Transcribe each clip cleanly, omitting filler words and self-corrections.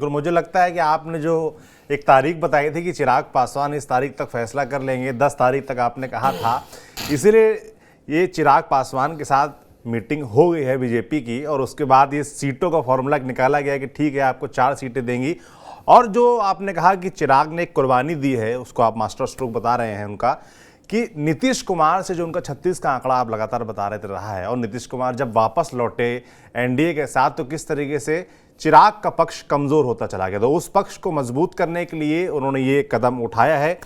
बिल्कुल, मुझे लगता है कि आपने जो एक तारीख बताई थी कि चिराग पासवान इस तारीख तक फैसला कर लेंगे, 10 तारीख तक आपने कहा था, इसीलिए ये चिराग पासवान के साथ मीटिंग हो गई है बीजेपी की और उसके बाद ये सीटों का फॉर्मूला निकाला गया कि ठीक है आपको 4 सीटें देंगी। और जो आपने कहा कि चिराग ने एक कुर्बानी दी है, उसको आप मास्टर स्ट्रोक बता रहे हैं उनका, कि नीतीश कुमार से जो उनका 36 का आंकड़ा आप लगातार बता रहे थे रहा है, और नीतीश कुमार जब वापस लौटे एनडीए के साथ तो किस तरीके से चिराग का पक्ष कमजोर होता चला गया, तो उस पक्ष को मजबूत करने के लिए उन्होंने ये कदम उठाया है।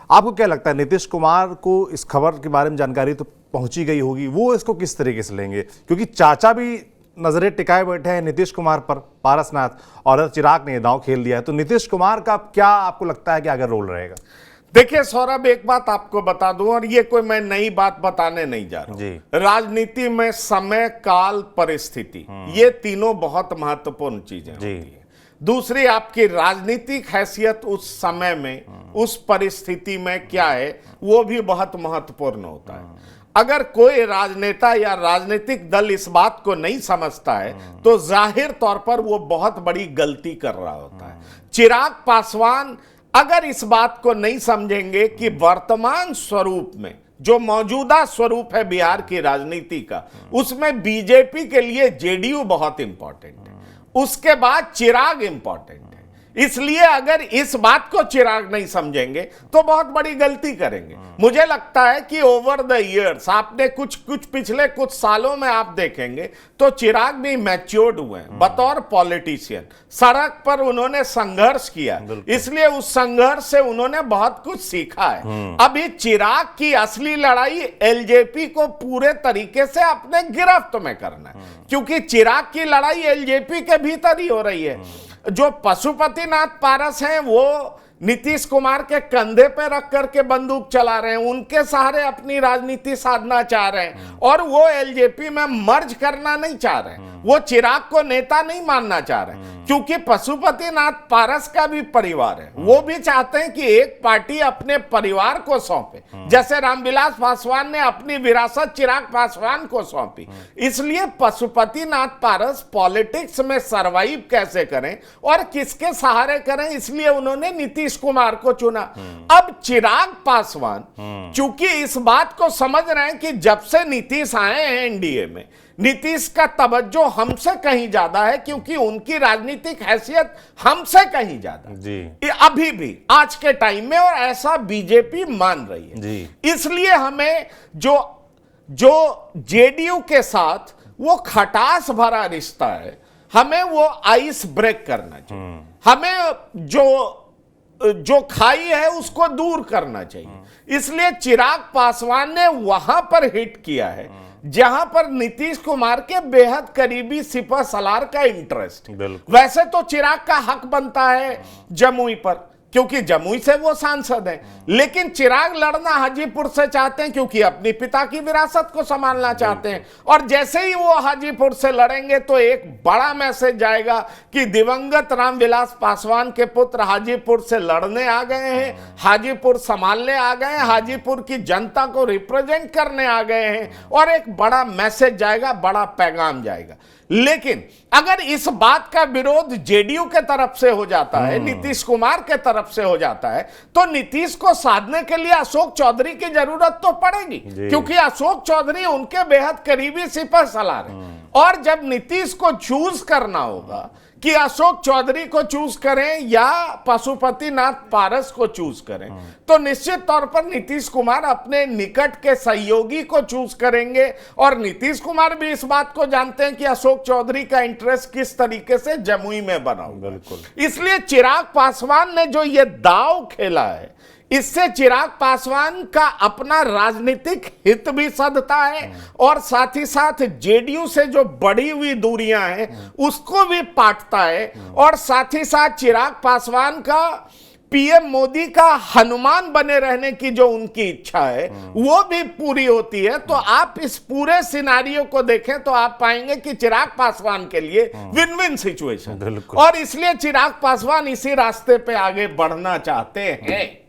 आपको क्या लगता है, नीतीश कुमार को इस खबर के बारे में जानकारी तो पहुंची गई होगी, वो इसको किस तरीके से लेंगे? क्योंकि चाचा भी नजरें टिकाए बैठे हैं नीतीश कुमार पर, पारसनाथ, और चिराग ने दांव खेल दिया है, तो नीतीश कुमार का क्या आपको लगता है कि आगे रोल रहेगा? देखिए सौरभ, एक बात आपको बता दूं, और ये कोई मैं नई बात बताने नहीं जा रहा हूं। राजनीति में समय, काल, परिस्थिति, ये तीनों बहुत महत्वपूर्ण चीजें होती है। दूसरी, आपकी राजनीतिक हैसियत उस समय में, उस परिस्थिति में क्या है, वो भी बहुत महत्वपूर्ण होता है। अगर कोई राजनेता या राजनीतिक दल इस बात को नहीं समझता है तो जाहिर तौर पर वो बहुत बड़ी गलती कर रहा होता है। चिराग पासवान अगर इस बात को नहीं समझेंगे कि वर्तमान स्वरूप में, जो मौजूदा स्वरूप है बिहार की राजनीति का, उसमें बीजेपी के लिए जेडीयू बहुत इंपॉर्टेंट है, उसके बाद चिराग इंपॉर्टेंट है। इसलिए अगर इस बात को चिराग नहीं समझेंगे तो बहुत बड़ी गलती करेंगे। मुझे लगता है कि ओवर द इयर्स, आपने कुछ पिछले कुछ सालों में आप देखेंगे तो चिराग भी मैच्योर्ड हुए हैं बतौर पॉलिटिशियन। सड़क पर उन्होंने संघर्ष किया, इसलिए उस संघर्ष से उन्होंने बहुत कुछ सीखा है। अभी चिराग की असली लड़ाई एलजेपी को पूरे तरीके से अपने गिरफ्त में करना है, क्योंकि चिराग की लड़ाई एलजेपी के भीतर ही हो रही है। जो पशुपतिनाथ पारस हैं वो नीतीश कुमार के कंधे पे रख करके बंदूक चला रहे हैं, उनके सहारे अपनी राजनीति साधना चाह रहे हैं, और वो एलजेपी में मर्ज करना नहीं चाह रहे हैं। वो चिराग को नेता नहीं मानना चाह रहे हैं, क्योंकि पशुपतिनाथ पारस का भी परिवार है। वो भी चाहते हैं कि एक पार्टी अपने परिवार को सौंपे, जैसे रामविलास पासवान ने अपनी विरासत चिराग पासवान को सौंपी। इसलिए पशुपतिनाथ पारस पॉलिटिक्स में सरवाइव कैसे करें और किसके सहारे करें, इसलिए उन्होंने नीतीश कुमार को चुना। अब चिराग पासवान चूंकि इस बात को समझ रहे हैं कि जब से नीतीश आए हैं एनडीए में, नीतीश का तवज्जो हमसे कहीं ज्यादा है, क्योंकि उनकी राजनीतिक हैसियत हमसे कहीं ज्यादा जी, अभी भी आज के टाइम में, और ऐसा बीजेपी मान रही है जी। इसलिए हमें जो जेडीयू के साथ वो खटास भरा रिश्ता है, हमें वो आइस ब्रेक करना चाहिए। हमें जो खाई है उसको दूर करना चाहिए। इसलिए चिराग पासवान ने वहां पर हिट किया है जहां पर नीतीश कुमार के बेहद करीबी सिपह सलार का इंटरेस्ट। वैसे तो चिराग का हक बनता है जमुई पर, क्योंकि जमुई से वो सांसद हैं, लेकिन चिराग लड़ना हाजीपुर से चाहते हैं, क्योंकि अपनी पिता की विरासत को संभालना चाहते हैं। और जैसे ही वो हाजीपुर से लड़ेंगे तो एक बड़ा मैसेज जाएगा कि दिवंगत रामविलास पासवान के पुत्र हाजीपुर से लड़ने आ गए हैं, हाजीपुर संभालने आ गए हैं, हाजीपुर की जनता को रिप्रेजेंट करने आ गए हैं, और एक बड़ा मैसेज जाएगा, बड़ा पैगाम जाएगा। लेकिन अगर इस बात का विरोध जेडीयू के तरफ से हो जाता है, नीतीश कुमार के तरफ से हो जाता है, तो नीतीश को साधने के लिए अशोक चौधरी की जरूरत तो पड़ेगी, क्योंकि अशोक चौधरी उनके बेहद करीबी सिपह सलार हैं। और जब नीतीश को चूज करना होगा कि अशोक चौधरी को चूज करें या पशुपतिनाथ पारस को चूज करें, तो निश्चित तौर पर नीतीश कुमार अपने निकट के सहयोगी को चूज करेंगे। और नीतीश कुमार भी इस बात को जानते हैं कि अशोक चौधरी का इंटरेस्ट किस तरीके से जमुई में बना हुआ। इसलिए चिराग पासवान ने जो ये दांव खेला है, इससे चिराग पासवान का अपना राजनीतिक हित भी सधता है, और साथ ही साथ जेडीयू से जो बढ़ी हुई दूरियां हैं उसको भी पाटता है, और साथ ही साथ चिराग पासवान का पीएम मोदी का हनुमान बने रहने की जो उनकी इच्छा है वो भी पूरी होती है। तो आप इस पूरे सिनारियो को देखें तो आप पाएंगे कि चिराग पासवान के लिए विन विन सिचुएशन, और इसलिए चिराग पासवान इसी रास्ते पे आगे बढ़ना चाहते हैं।